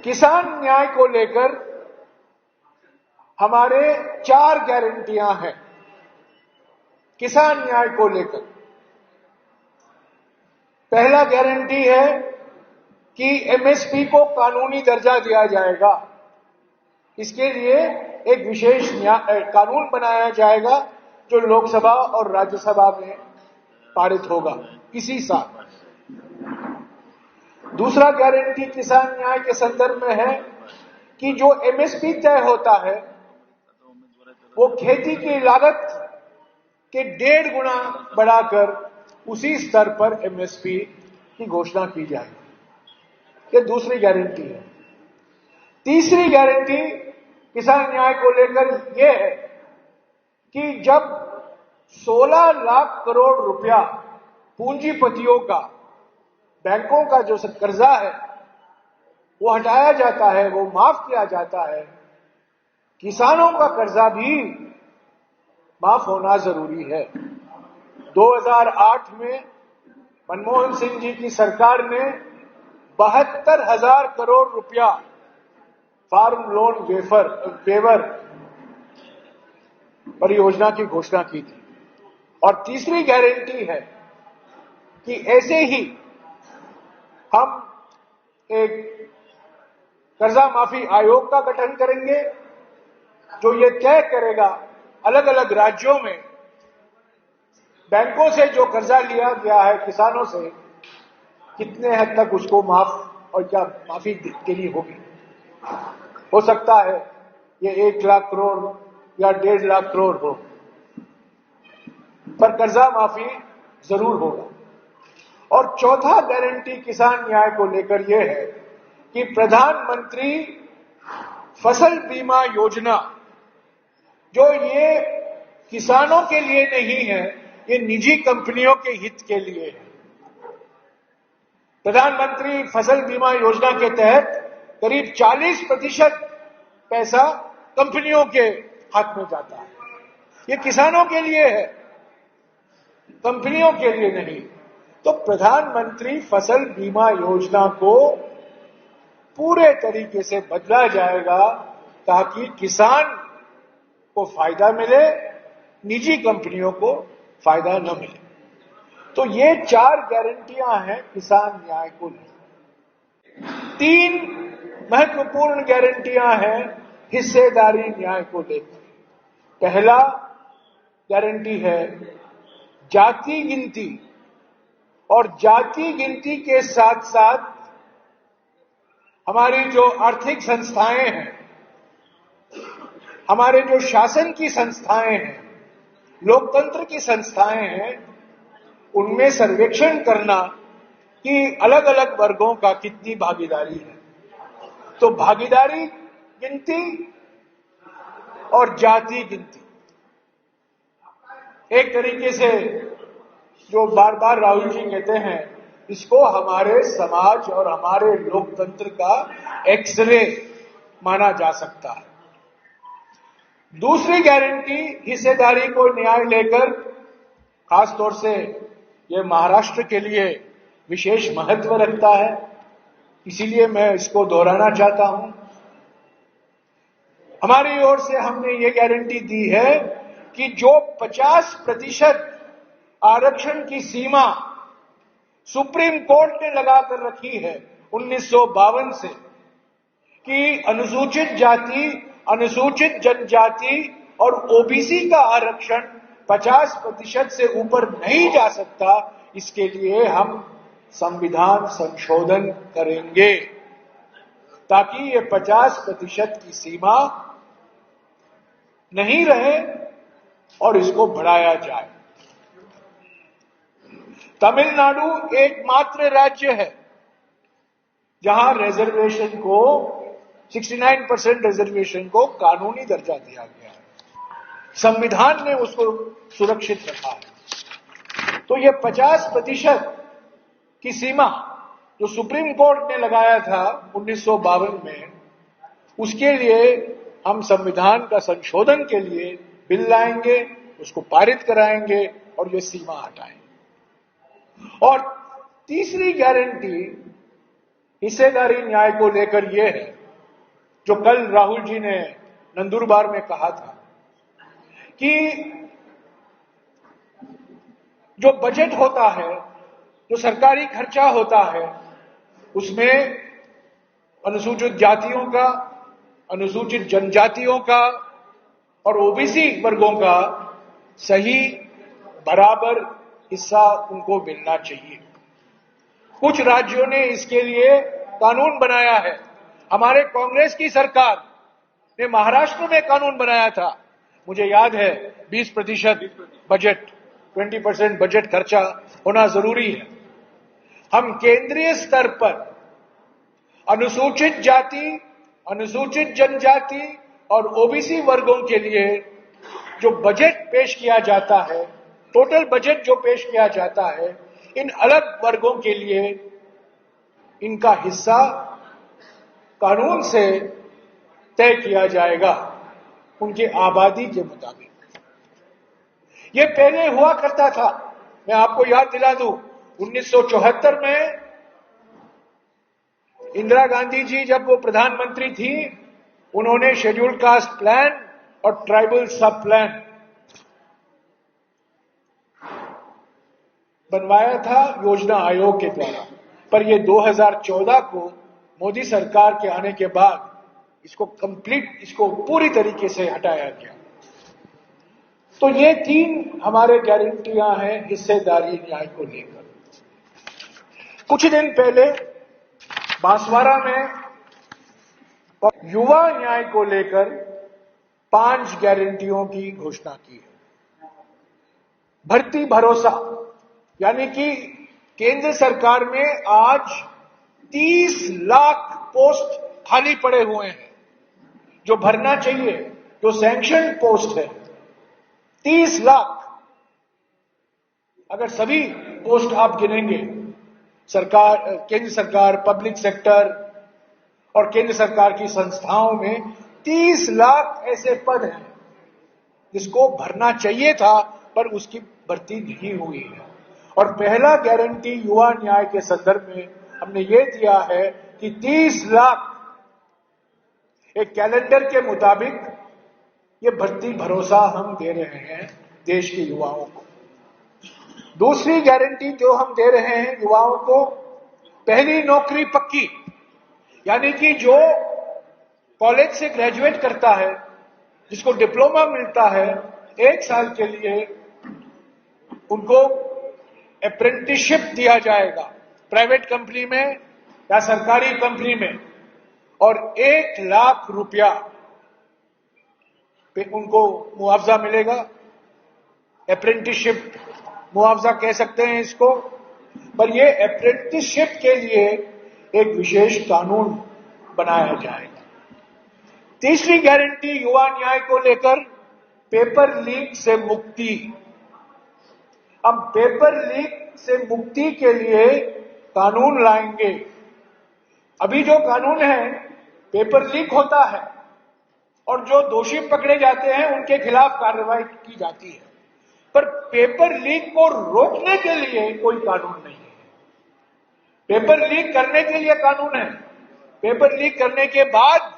किसान न्याय को लेकर हमारे 4 गारंटियां हैं। किसान न्याय को लेकर पहला गारंटी है कि एमएसपी को कानूनी दर्जा दिया जाएगा। इसके लिए एक विशेष कानून बनाया जाएगा जो लोकसभा और राज्यसभा में पारित होगा इसी साल। दूसरा गारंटी किसान न्याय के संदर्भ में है कि जो एमएसपी तय होता है वो खेती की लागत के 1.5 गुना बढ़ाकर उसी स्तर पर एमएसपी की घोषणा की जाएगी। ये दूसरी गारंटी है। तीसरी गारंटी किसान न्याय को लेकर यह है कि जब 16 लाख करोड़ रुपया पूंजीपतियों का, बैंकों का जो कर्जा है वो हटाया जाता है, वो माफ किया जाता है, किसानों का कर्जा भी माफ होना जरूरी है। 2008 में मनमोहन सिंह जी की सरकार ने 72,000 करोड़ रुपया फार्म लोन वेवर परियोजना की घोषणा की थी। और तीसरी गारंटी है कि ऐसे ही हम एक कर्जा माफी आयोग का गठन करेंगे जो ये तय करेगा अलग अलग राज्यों में बैंकों से जो कर्जा लिया गया है किसानों से कितने हद तक उसको माफ और क्या माफी देनी होगी। हो सकता है ये 1 लाख करोड़ या 1.5 लाख करोड़ हो, पर कर्जा माफी जरूर होगा। और चौथा गारंटी किसान न्याय को लेकर यह है कि प्रधानमंत्री फसल बीमा योजना, जो ये किसानों के लिए नहीं है, ये निजी कंपनियों के हित के लिए है। प्रधानमंत्री फसल बीमा योजना के तहत करीब 40% पैसा कंपनियों के हाथ में जाता है। ये किसानों के लिए है, कंपनियों के लिए नहीं। तो प्रधानमंत्री फसल बीमा योजना को पूरे तरीके से बदला जाएगा ताकि किसान को फायदा मिले, निजी कंपनियों को फायदा न मिले। तो ये 4 गारंटियां हैं किसान न्याय को लेकर। 3 महत्वपूर्ण गारंटियां हैं हिस्सेदारी न्याय को लेकर। पहला गारंटी है जाति गिनती, और जाति गिनती के साथ साथ हमारी जो आर्थिक संस्थाएं हैं, हमारे जो शासन की संस्थाएं हैं, लोकतंत्र की संस्थाएं हैं, उनमें सर्वेक्षण करना कि अलग अलग वर्गों का कितनी भागीदारी है। तो भागीदारी गिनती और जाति गिनती एक तरीके से जो बार बार राहुल जी कहते हैं, इसको हमारे समाज और हमारे लोकतंत्र का एक्सरे माना जा सकता है। दूसरी गारंटी हिस्सेदारी को न्याय लेकर खास तौर से यह महाराष्ट्र के लिए विशेष महत्व रखता है, इसीलिए मैं इसको दोहराना चाहता हूं। हमारी ओर से हमने ये गारंटी दी है कि जो 50% आरक्षण की सीमा सुप्रीम कोर्ट ने लगाकर रखी है 1952 से कि अनुसूचित जाति, अनुसूचित जनजाति और ओबीसी का आरक्षण 50% से ऊपर नहीं जा सकता, इसके लिए हम संविधान संशोधन करेंगे ताकि ये 50% की सीमा नहीं रहे और इसको बढ़ाया जाए। तमिलनाडु एकमात्र राज्य है जहां रिजर्वेशन को 69% रिजर्वेशन को कानूनी दर्जा दिया गया है। संविधान ने उसको सुरक्षित रखा है। तो ये 50% की सीमा जो सुप्रीम कोर्ट ने लगाया था 1952 में, उसके लिए हम संविधान का संशोधन के लिए बिल लाएंगे, उसको पारित कराएंगे और ये सीमा हटाएंगे। और तीसरी गारंटी हिस्सेदारी न्याय को लेकर यह है जो कल राहुल जी ने नंदुरबार में कहा था कि जो बजट होता है, जो सरकारी खर्चा होता है, उसमें अनुसूचित जातियों का, अनुसूचित जनजातियों का और ओबीसी वर्गों का सही बराबर हिस्सा उनको मिलना चाहिए। कुछ राज्यों ने इसके लिए कानून बनाया है। हमारे कांग्रेस की सरकार ने महाराष्ट्र में कानून बनाया था। मुझे याद है 20% बजट, 20% बजट खर्चा होना जरूरी है। हम केंद्रीय स्तर पर अनुसूचित जाति, अनुसूचित जनजाति और ओबीसी वर्गों के लिए जो बजट पेश किया जाता है, टोटल बजट जो पेश किया जाता है, इन अलग वर्गों के लिए इनका हिस्सा कानून से तय किया जाएगा उनकी आबादी के मुताबिक। ये पहले हुआ करता था। मैं आपको याद दिला दूं, 1974 में इंदिरा गांधी जी जब वो प्रधानमंत्री थी, उन्होंने शेड्यूल्ड कास्ट प्लान और ट्राइबल सब प्लान बनवाया था योजना आयोग के द्वारा। पर ये 2014 को मोदी सरकार के आने के बाद इसको पूरी तरीके से हटाया गया। तो ये 3 हमारे गारंटियां हैं हिस्सेदारी न्याय को लेकर। कुछ दिन पहले बांसवाड़ा में युवा न्याय को लेकर 5 गारंटियों की घोषणा की है। भर्ती भरोसा, यानी कि केंद्र सरकार में आज 30 लाख पोस्ट खाली पड़े हुए हैं जो भरना चाहिए, जो सैंक्शन पोस्ट है 30 लाख। अगर सभी पोस्ट आप गिनेंगे, सरकार, केंद्र सरकार, पब्लिक सेक्टर और केंद्र सरकार की संस्थाओं में 30 लाख ऐसे पद हैं जिसको भरना चाहिए था, पर उसकी भर्ती नहीं हुई है। और पहला गारंटी युवा न्याय के संदर्भ में हमने ये दिया है कि 30 लाख एक कैलेंडर के मुताबिक ये भर्ती भरोसा हम दे रहे हैं देश के युवाओं को। दूसरी गारंटी जो हम दे रहे हैं युवाओं को, पहली नौकरी पक्की, यानी कि जो कॉलेज से ग्रेजुएट करता है, जिसको डिप्लोमा मिलता है, 1 साल के लिए उनको अप्रेंटिसशिप दिया जाएगा प्राइवेट कंपनी में या सरकारी कंपनी में, और 1 लाख रुपया पे उनको मुआवजा मिलेगा। अप्रेंटिसशिप मुआवजा कह सकते हैं इसको। पर ये अप्रेंटिसशिप के लिए एक विशेष कानून बनाया जाएगा। तीसरी गारंटी युवा न्याय को लेकर पेपर लीक से मुक्ति। हम पेपर लीक से मुक्ति के लिए कानून लाएंगे। अभी जो कानून है, पेपर लीक होता है और जो दोषी पकड़े जाते हैं उनके खिलाफ कार्रवाई की जाती है, पर पेपर लीक को रोकने के लिए कोई कानून नहीं है। पेपर लीक करने के लिए कानून है, पेपर लीक करने के बाद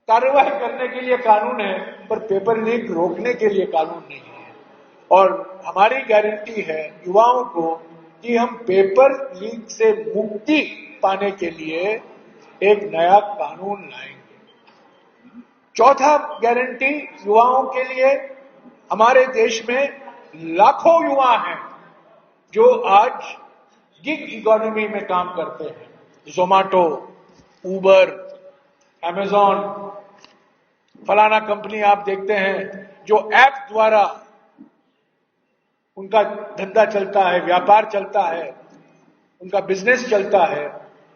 कार्रवाई करने के लिए कानून है, पर पेपर लीक रोकने के लिए कानून नहीं है। और हमारी गारंटी है युवाओं को कि हम पेपर लीक से मुक्ति पाने के लिए एक नया कानून लाएंगे। चौथा गारंटी युवाओं के लिए, हमारे देश में लाखों युवा हैं जो आज गिग इकोनॉमी में काम करते हैं। जोमेटो, उबर, अमेजॉन, फलाना कंपनी आप देखते हैं जो ऐप द्वारा उनका धंधा चलता है, व्यापार चलता है, उनका बिजनेस चलता है,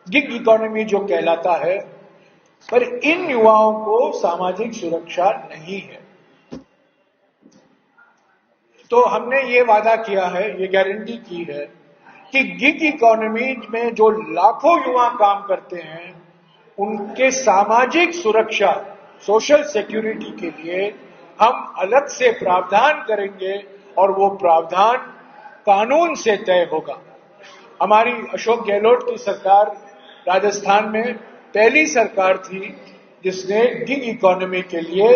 गिग इकोनॉमी जो कहलाता है। पर इन युवाओं को सामाजिक सुरक्षा नहीं है। तो हमने ये वादा किया है, ये गारंटी की है कि गिग इकोनॉमी में जो लाखों युवा काम करते हैं, उनके सामाजिक सुरक्षा, सोशल सिक्योरिटी के लिए हम अलग से प्रावधान करेंगे और वो प्रावधान कानून से तय होगा। हमारी अशोक गहलोत की सरकार राजस्थान में पहली सरकार थी जिसने गिग इकोनॉमी के लिए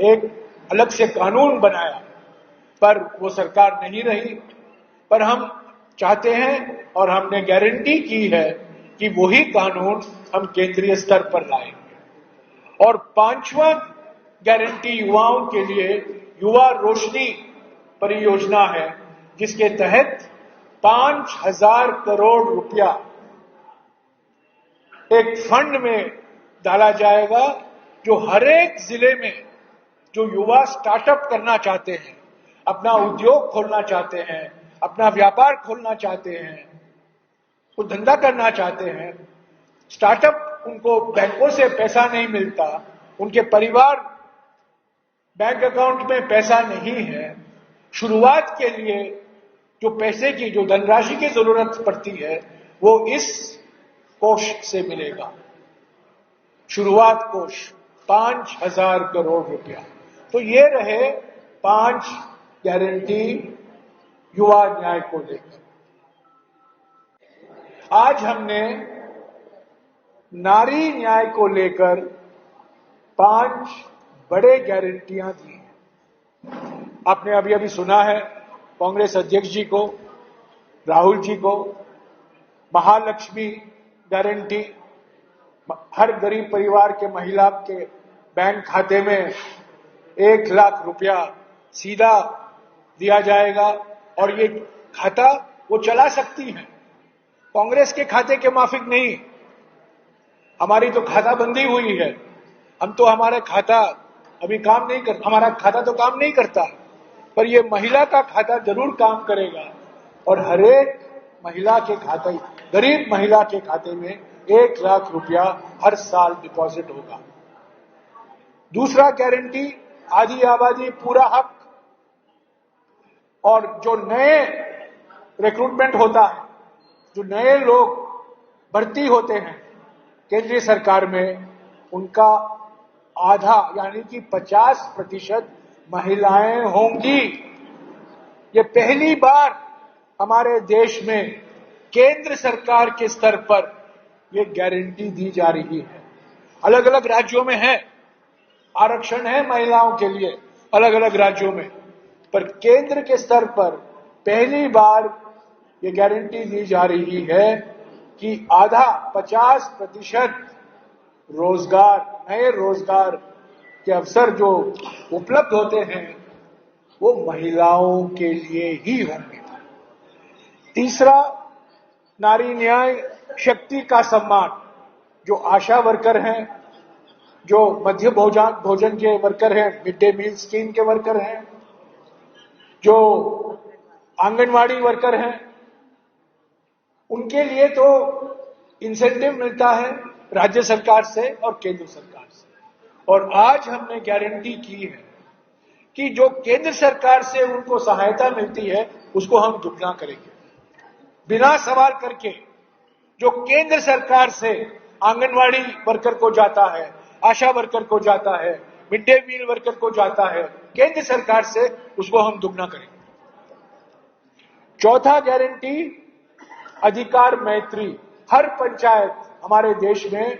एक अलग से कानून बनाया, पर वो सरकार नहीं रही। पर हम चाहते हैं और हमने गारंटी की है कि वही कानून हम केंद्रीय स्तर पर लाएंगे। और पांचवा गारंटी युवाओं के लिए युवा रोशनी परियोजना है, जिसके तहत 5,000 करोड़ रुपया एक फंड में डाला जाएगा, जो हर एक जिले में जो युवा स्टार्टअप करना चाहते हैं, अपना उद्योग खोलना चाहते हैं, अपना व्यापार खोलना चाहते हैं, वो धंधा करना चाहते हैं, स्टार्टअप उनको बैंकों से पैसा नहीं मिलता, उनके परिवार बैंक अकाउंट में पैसा नहीं है, शुरुआत के लिए जो पैसे की जो धनराशि की जरूरत पड़ती है वो इस कोष से मिलेगा। शुरुआत कोष 5,000 करोड़ रुपया। तो ये रहे 5 गारंटी युवा न्याय को लेकर। आज हमने नारी न्याय को लेकर 5 बड़े गारंटियां दी हैं। आपने अभी अभी सुना है कांग्रेस अध्यक्ष जी को, राहुल जी को, महालक्ष्मी गारंटी, हर गरीब परिवार के महिला के बैंक खाते में 1 लाख रुपया सीधा दिया जाएगा और ये खाता वो चला सकती है, कांग्रेस के खाते के माफिक नहीं। हमारी तो खाता बंदी हुई है, हम तो हमारा खाता अभी काम नहीं करता, हमारा खाता तो काम नहीं करता, पर ये महिला का खाता जरूर काम करेगा और हर एक महिला के खाते, गरीब महिला के खाते में 1 लाख रुपया हर साल डिपॉजिट होगा। दूसरा गारंटी आधी आबादी पूरा हक, और जो नए रिक्रूटमेंट होता है, जो नए लोग भर्ती होते हैं केंद्रीय सरकार में, उनका आधा यानी कि 50% महिलाएं होंगी। ये पहली बार हमारे देश में केंद्र सरकार के स्तर पर ये गारंटी दी जा रही है। अलग अलग राज्यों में है, आरक्षण है महिलाओं के लिए अलग अलग राज्यों में, पर केंद्र के स्तर पर पहली बार ये गारंटी दी जा रही है कि आधा 50% रोजगार, नए रोजगार के अवसर जो उपलब्ध होते हैं वो महिलाओं के लिए ही होंगे। तीसरा, नारी न्याय शक्ति का सम्मान। जो आशा वर्कर हैं, जो मध्य भोजन के वर्कर हैं, मिड डे मील स्कीम के वर्कर हैं, जो आंगनवाड़ी वर्कर हैं, उनके लिए तो इंसेंटिव मिलता है राज्य सरकार से और केंद्र सरकार से। और आज हमने गारंटी की है कि जो केंद्र सरकार से उनको सहायता मिलती है उसको हम दुगना करेंगे, बिना सवाल करके। जो केंद्र सरकार से आंगनवाड़ी वर्कर को जाता है, आशा वर्कर को जाता है, मिड डे मील वर्कर को जाता है केंद्र सरकार से, उसको हम दुगना करेंगे। चौथा गारंटी अधिकार मैत्री। हर पंचायत, हमारे देश में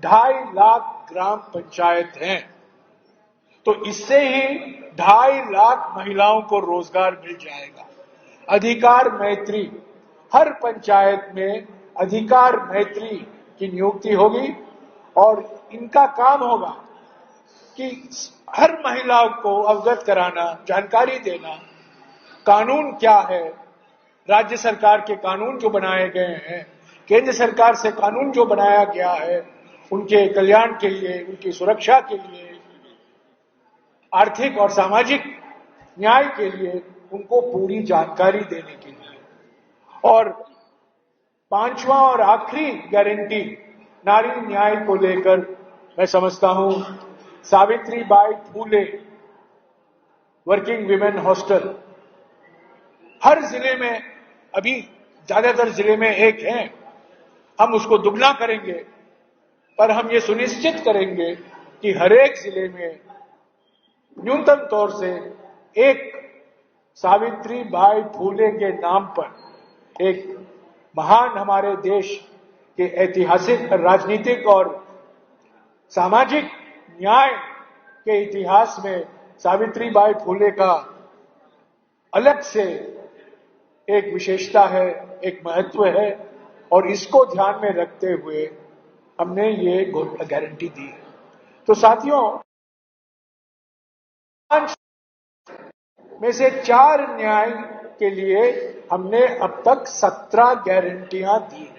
2.5 लाख ग्राम पंचायत हैं, तो इससे ही 2.5 लाख महिलाओं को रोजगार मिल जाएगा। अधिकार मैत्री, हर पंचायत में अधिकार मैत्री की नियुक्ति होगी और इनका काम होगा कि हर महिलाओं को अवगत कराना, जानकारी देना, कानून क्या है, राज्य सरकार के कानून जो बनाए गए हैं, केंद्र सरकार से कानून जो बनाया गया है, उनके कल्याण के लिए, उनकी सुरक्षा के लिए, आर्थिक और सामाजिक न्याय के लिए उनको पूरी जानकारी देने के लिए। और पांचवा और आखिरी गारंटी नारी न्याय को लेकर मैं समझता हूं, Savitribai Phule working women hostel हर जिले में, अभी ज्यादातर जिले में एक है, हम उसको दुगना करेंगे, पर हम ये सुनिश्चित करेंगे कि हर एक जिले में न्यूनतम तौर से एक सावित्रीबाई फूले के नाम पर एक महान हमारे देश कि ऐतिहासिक, राजनीतिक और सामाजिक न्याय के इतिहास में सावित्रीबाई फुले का अलग से एक विशेषता है, एक महत्व है, और इसको ध्यान में रखते हुए हमने ये गारंटी दी है। तो साथियों, में से 4 न्याय के लिए हमने अब तक 17 गारंटियां दी हैं।